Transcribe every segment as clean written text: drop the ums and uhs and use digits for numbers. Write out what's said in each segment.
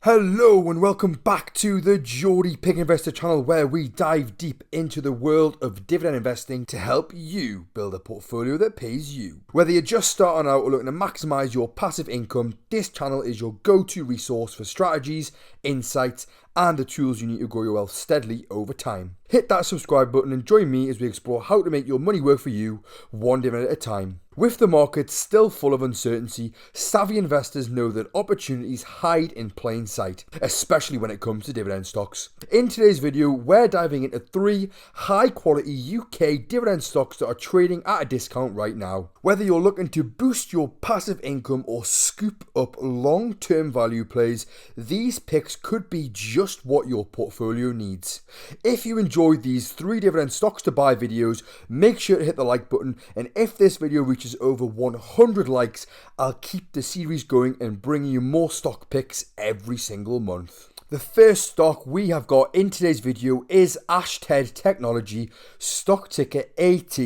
Hello and welcome back to the Geordie Pig Investor channel, where we dive deep into the world of dividend investing to help you build a portfolio that pays you. Whether you're just starting out or looking to maximize your passive income, this channel is your go-to resource for strategies, insights, and the tools you need to grow your wealth steadily over time. Hit that subscribe button and join me as we explore how to make your money work for you, one dividend at a time. With the market still full of uncertainty, savvy investors know that opportunities hide in plain sight, especially when it comes to dividend stocks. In today's video, we're diving into 3 high-quality UK dividend stocks that are trading at a discount right now. Whether you're looking to boost your passive income or scoop up long-term value plays, these picks could be just what your portfolio needs. If you enjoyed these 3 dividend stocks to buy videos, make sure to hit the like button, and if this video reaches over 100 likes, I'll keep the series going and bring you more stock picks every single month. The first stock we have got in today's video is Ashtead Technology, stock ticker AT.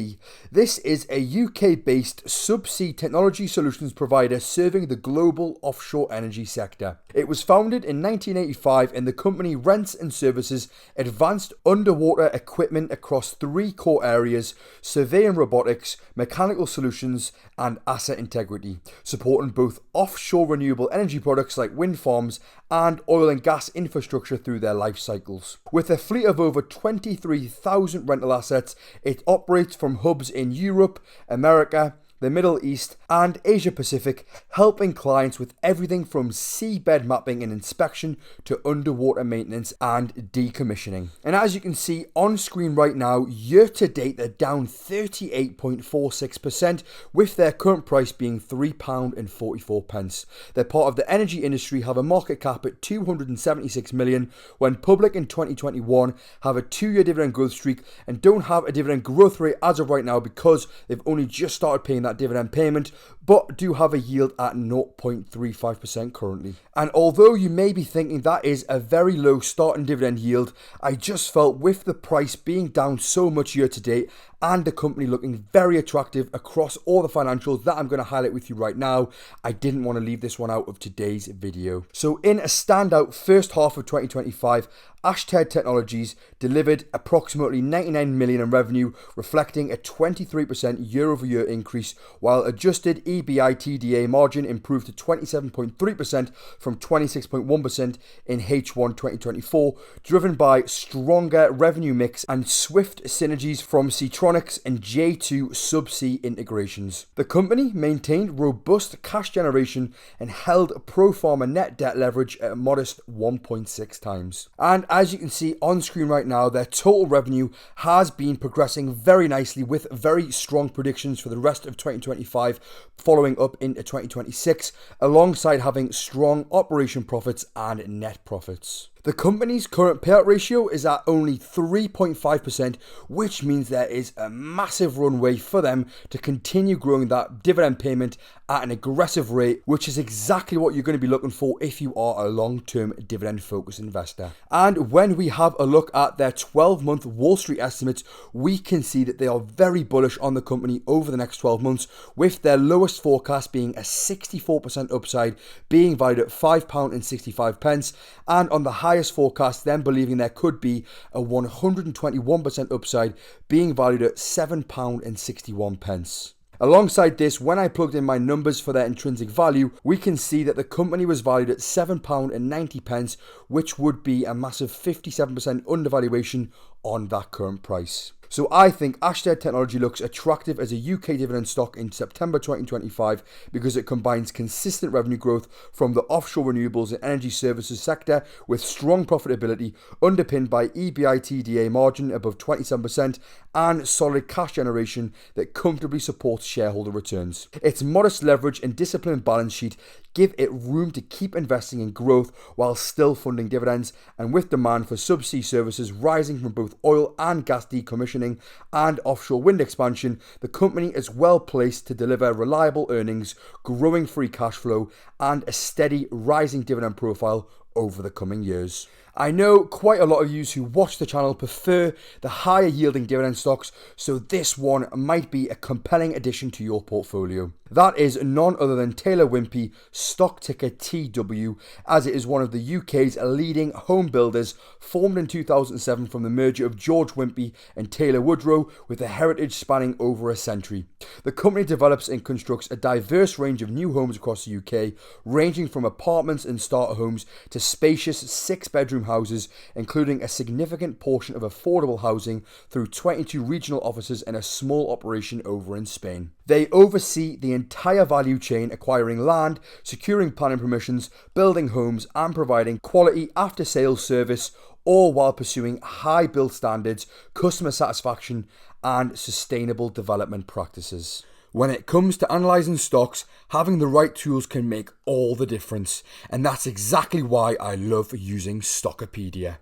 This is a UK-based subsea technology solutions provider serving the global offshore energy sector. It was founded in 1985, and the company rents and services advanced underwater equipment across 3 core areas: survey and robotics, mechanical solutions, and asset integrity, supporting both offshore renewable energy products like wind farms and oil and gas infrastructure through their life cycles. With a fleet of over 23,000 rental assets, it operates from hubs in Europe, America, the Middle East, and Asia Pacific, helping clients with everything from seabed mapping and inspection to underwater maintenance and decommissioning. And as you can see on screen right now, year to date they're down 38.46%, with their current price being £3.44. They're part of the energy industry, have a market cap at 276 million, when public in 2021, have a 2-year dividend growth streak, and don't have a dividend growth rate as of right now because they've only just started paying that dividend payment, but do have a yield at 0.35% currently. And although you may be thinking that is a very low starting dividend yield, I just felt with the price being down so much year to date and the company looking very attractive across all the financials that I'm going to highlight with you right now, I didn't want to leave this one out of today's video. So in a standout first half of 2025, Ashtead Technologies delivered approximately 99 million in revenue, reflecting a 23% year-over-year increase, while adjusted EBITDA margin improved to 27.3% from 26.1% in H1 2024, driven by stronger revenue mix and swift synergies from Seatronics and J2 subsea integrations. The company maintained robust cash generation and held pro forma net debt leverage at a modest 1.6 times. And as you can see on screen right now, their total revenue has been progressing very nicely, with very strong predictions for the rest of 2025 following up into 2026, alongside having strong operation profits and net profits. The company's current payout ratio is at only 3.5%, which means there is a massive runway for them to continue growing that dividend payment at an aggressive rate, which is exactly what you're going to be looking for if you are a long-term dividend-focused investor. And when we have a look at their 12-month Wall Street estimates, we can see that they are very bullish on the company over the next 12 months, with their lowest forecast being a 64% upside, being valued at £5.65, and on the highest forecast, then believing there could be a 121% upside, being valued at £7.61. Alongside this, when I plugged in my numbers for their intrinsic value, we can see that the company was valued at £7.90, which would be a massive 57% undervaluation on that current price. So I think Ashtead Technology looks attractive as a UK dividend stock in September 2025 because it combines consistent revenue growth from the offshore renewables and energy services sector with strong profitability underpinned by EBITDA margin above 27% and solid cash generation that comfortably supports shareholder returns. Its modest leverage and disciplined balance sheet give it room to keep investing in growth while still funding dividends, and with demand for subsea services rising from both oil and gas decommissioning and offshore wind expansion, the company is well placed to deliver reliable earnings, growing free cash flow, and a steady rising dividend profile over the coming years. I know quite a lot of you who watch the channel prefer the higher yielding dividend stocks, so this one might be a compelling addition to your portfolio. That is none other than Taylor Wimpey, stock ticker TW, as it is one of the UK's leading home builders, formed in 2007 from the merger of George Wimpey and Taylor Woodrow, with a heritage spanning over a century. The company develops and constructs a diverse range of new homes across the UK, ranging from apartments and starter homes to spacious 6-bedroom houses, including a significant portion of affordable housing through 22 regional offices and a small operation over in Spain. They oversee the entire value chain, acquiring land, securing planning permissions, building homes, and providing quality after-sales service, all while pursuing high build standards, customer satisfaction, and sustainable development practices. When it comes to analysing stocks, having the right tools can make all the difference, and that's exactly why I love using Stockopedia.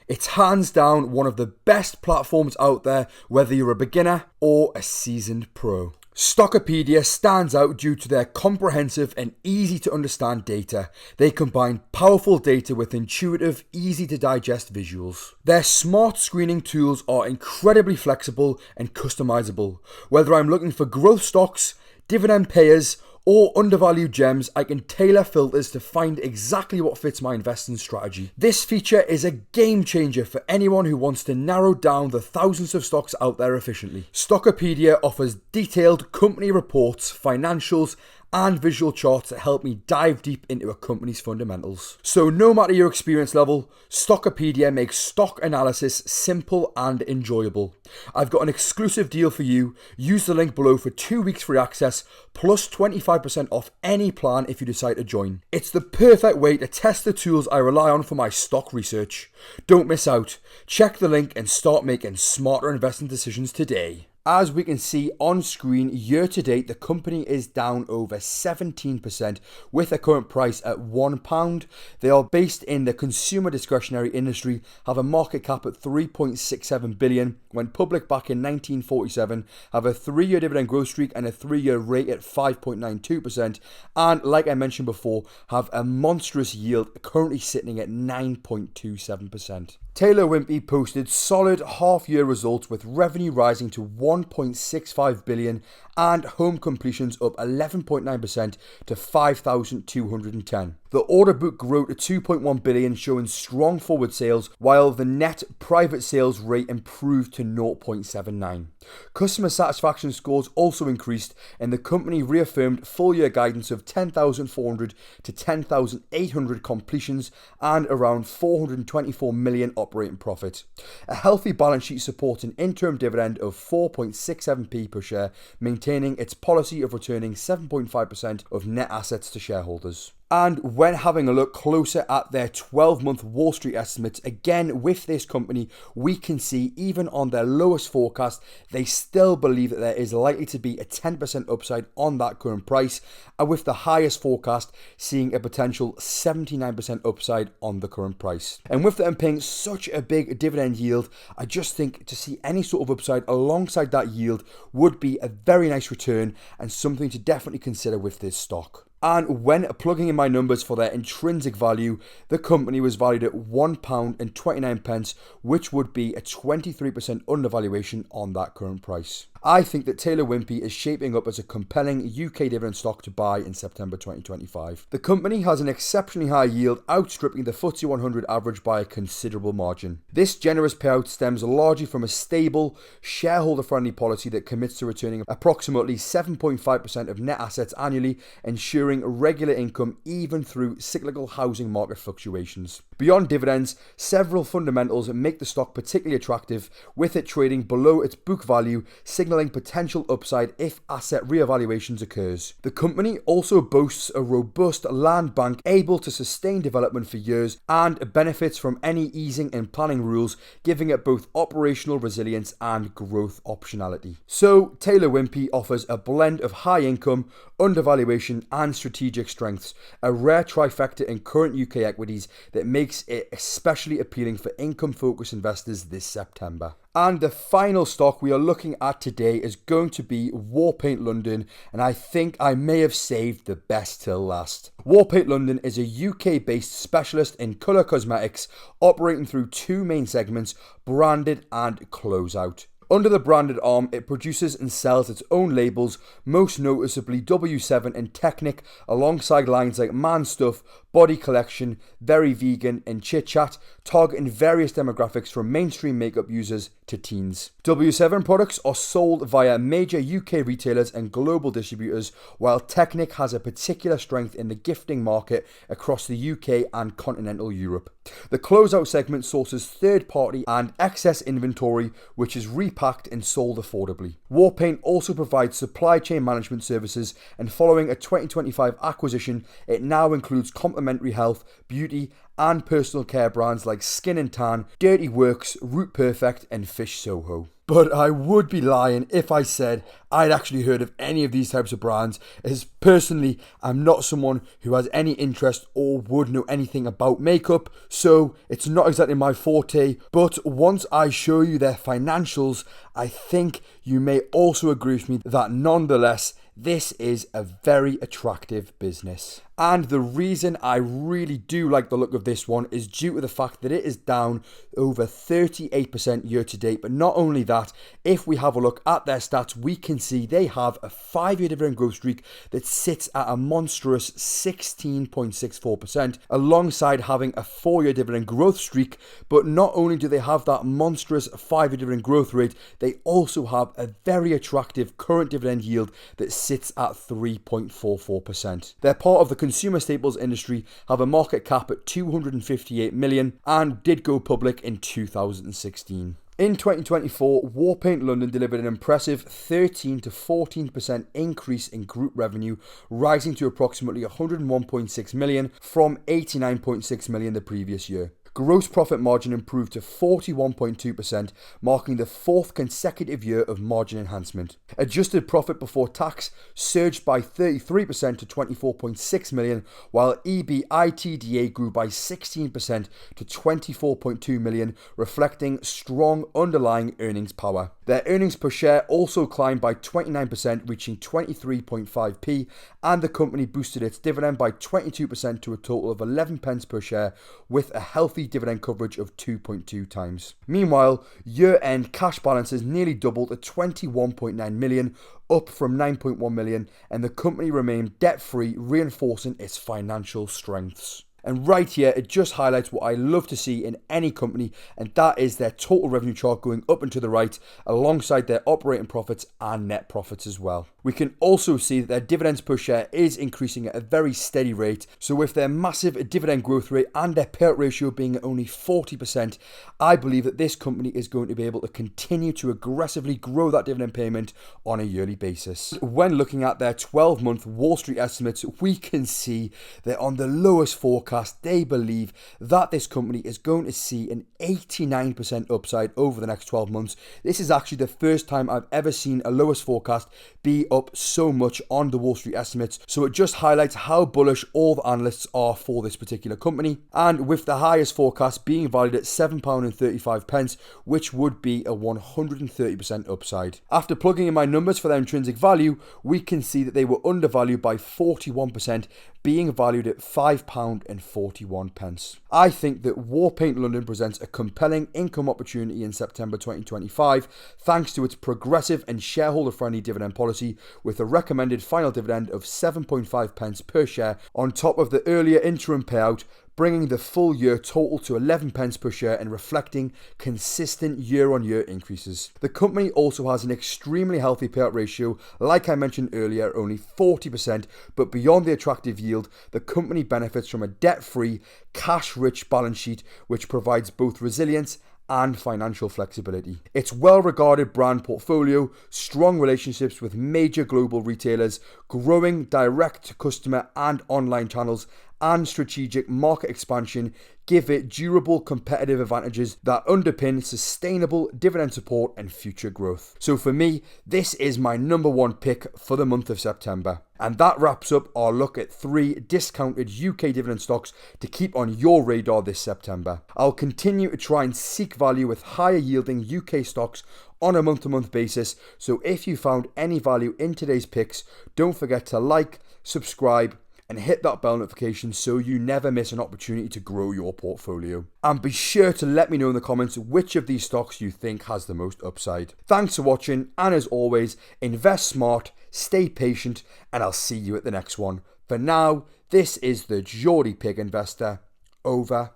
It's hands down one of the best platforms out there, whether you're a beginner or a seasoned pro. Stockopedia stands out due to their comprehensive and easy to understand data. They combine powerful data with intuitive, easy to digest visuals. Their smart screening tools are incredibly flexible and customizable. Whether I'm looking for growth stocks, dividend payers, or undervalued gems, I can tailor filters to find exactly what fits my investing strategy. This feature is a game changer for anyone who wants to narrow down the thousands of stocks out there efficiently. Stockopedia offers detailed company reports, financials, and visual charts that help me dive deep into a company's fundamentals. So no matter your experience level, Stockopedia makes stock analysis simple and enjoyable. I've got an exclusive deal for you. Use the link below for 2 weeks free access, plus 25% off any plan if you decide to join. It's the perfect way to test the tools I rely on for my stock research. Don't miss out. Check the link and start making smarter investing decisions today. As we can see on screen, year to date, the company is down over 17% with a current price at £1. They are based in the consumer discretionary industry, have a market cap at 3.67 billion, went public back in 1947, have a 3-year dividend growth streak and a 3-year rate at 5.92%, and like I mentioned before, have a monstrous yield currently sitting at 9.27%. Taylor Wimpey posted solid half-year results with revenue rising to 1.65 billion and home completions up 11.9% to 5,210. The order book grew to 2.1 billion, showing strong forward sales, while the net private sales rate improved to 0.79. Customer satisfaction scores also increased, and the company reaffirmed full-year guidance of 10,400 to 10,800 completions and around 424 million operating profit. A healthy balance sheet supports an interim dividend of 4.67p per share, maintaining its policy of returning 7.5% of net assets to shareholders. And when having a look closer at their 12-month Wall Street estimates, again with this company, we can see even on their lowest forecast, they still believe that there is likely to be a 10% upside on that current price, and with the highest forecast seeing a potential 79% upside on the current price. And with them paying such a big dividend yield, I just think to see any sort of upside alongside that yield would be a very nice return and something to definitely consider with this stock. And when plugging in my numbers for their intrinsic value, the company was valued at £1.29, which would be a 23% undervaluation on that current price. I think that Taylor Wimpey is shaping up as a compelling UK dividend stock to buy in September 2025. The company has an exceptionally high yield, outstripping the FTSE 100 average by a considerable margin. This generous payout stems largely from a stable, shareholder-friendly policy that commits to returning approximately 7.5% of net assets annually, ensuring regular income even through cyclical housing market fluctuations. Beyond dividends, several fundamentals make the stock particularly attractive, with it trading below its book value, signaling potential upside if asset reevaluations occurs. The company also boasts a robust land bank able to sustain development for years and benefits from any easing in planning rules, giving it both operational resilience and growth optionality. So Taylor Wimpey offers a blend of high income, undervaluation and strategic strengths, a rare trifecta in current UK equities that makes it especially appealing for income-focused investors this September. And the final stock we are looking at today is going to be Warpaint London, and I think I may have saved the best till last. Warpaint London is a UK-based specialist in colour cosmetics, operating through two main segments, branded and closeout. Under the branded arm, it produces and sells its own labels, most noticeably W7 and Technic, alongside lines like Man Stuff, Body Collection, Very Vegan, and Chit Chat, targeting various demographics from mainstream makeup users to teens. W7 products are sold via major UK retailers and global distributors, while Technic has a particular strength in the gifting market across the UK and continental Europe. The closeout segment sources third-party and excess inventory, which is repacked and sold affordably. Warpaint also provides supply chain management services, and following a 2025 acquisition, it now includes complementary health, beauty, and personal care brands like Skin and Tan, Dirty Works, Root Perfect, and Fish Soho. But I would be lying if I said I'd actually heard of any of these types of brands, as personally I'm not someone who has any interest or would know anything about makeup, so it's not exactly my forte. But once I show you their financials, I think you may also agree with me that nonetheless this is a very attractive business. And the reason I really do like the look of this one is due to the fact that it is down over 38% year to date. But not only that, if we have a look at their stats, we can see they have a 5-year dividend growth streak that sits at a monstrous 16.64%, alongside having a 4-year dividend growth streak. But not only do they have that monstrous 5-year dividend growth rate, they also have a very attractive current dividend yield that sits at 3.44%. They're part of the consumer staples industry, have a market cap at 258 million, and did go public in 2016. In 2024, Warpaint London delivered an impressive 13 to 14% increase in group revenue, rising to approximately 101.6 million from 89.6 million the previous year. Gross profit margin improved to 41.2%, marking the 4th consecutive year of margin enhancement. Adjusted profit before tax surged by 33% to 24.6 million, while EBITDA grew by 16% to 24.2 million, reflecting strong underlying earnings power. Their earnings per share also climbed by 29%, reaching 23.5p, and the company boosted its dividend by 22% to a total of 11 pence per share, with a healthy dividend coverage of 2.2 times. Meanwhile, year-end cash balances nearly doubled at 21.9 million, up from 9.1 million, and the company remained debt-free, reinforcing its financial strengths. And right here, it just highlights what I love to see in any company, and that is their total revenue chart going up and to the right, alongside their operating profits and net profits as well. We can also see that their dividends per share is increasing at a very steady rate. So with their massive dividend growth rate and their payout ratio being at only 40%, I believe that this company is going to be able to continue to aggressively grow that dividend payment on a yearly basis. When looking at their 12-month Wall Street estimates, we can see that on the lowest forecast, they believe that this company is going to see an 89% upside over the next 12 months. This is actually the first time I've ever seen a lowest forecast be up so much on the Wall Street estimates. So it just highlights how bullish all the analysts are for this particular company. And with the highest forecast being valued at £7.35, which would be a 130% upside. After plugging in my numbers for their intrinsic value, we can see that they were undervalued by 41%, being valued at £5.41. I think that Warpaint London presents a compelling income opportunity in September 2025, thanks to its progressive and shareholder-friendly dividend policy, with a recommended final dividend of 7.5 pence per share on top of the earlier interim payout, bringing the full year total to 11 pence per share and reflecting consistent year-on-year increases. The company also has an extremely healthy payout ratio, like I mentioned earlier, only 40%, but beyond the attractive yield, the company benefits from a debt-free, cash-rich balance sheet, which provides both resilience and financial flexibility. Its well-regarded brand portfolio, strong relationships with major global retailers, growing direct-to-customer and online channels, and strategic market expansion give it durable competitive advantages that underpin sustainable dividend support and future growth. So for me, this is my number one pick for the month of September. And that wraps up our look at 3 discounted UK dividend stocks to keep on your radar this September. I'll continue to try and seek value with higher yielding UK stocks on a month-to-month basis. So if you found any value in today's picks, don't forget to like, subscribe, and hit that bell notification so you never miss an opportunity to grow your portfolio. And be sure to let me know in the comments which of these stocks you think has the most upside. Thanks for watching, and as always, invest smart, stay patient, and I'll see you at the next one. For now, this is the Geordie Pig Investor, over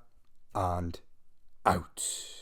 and out.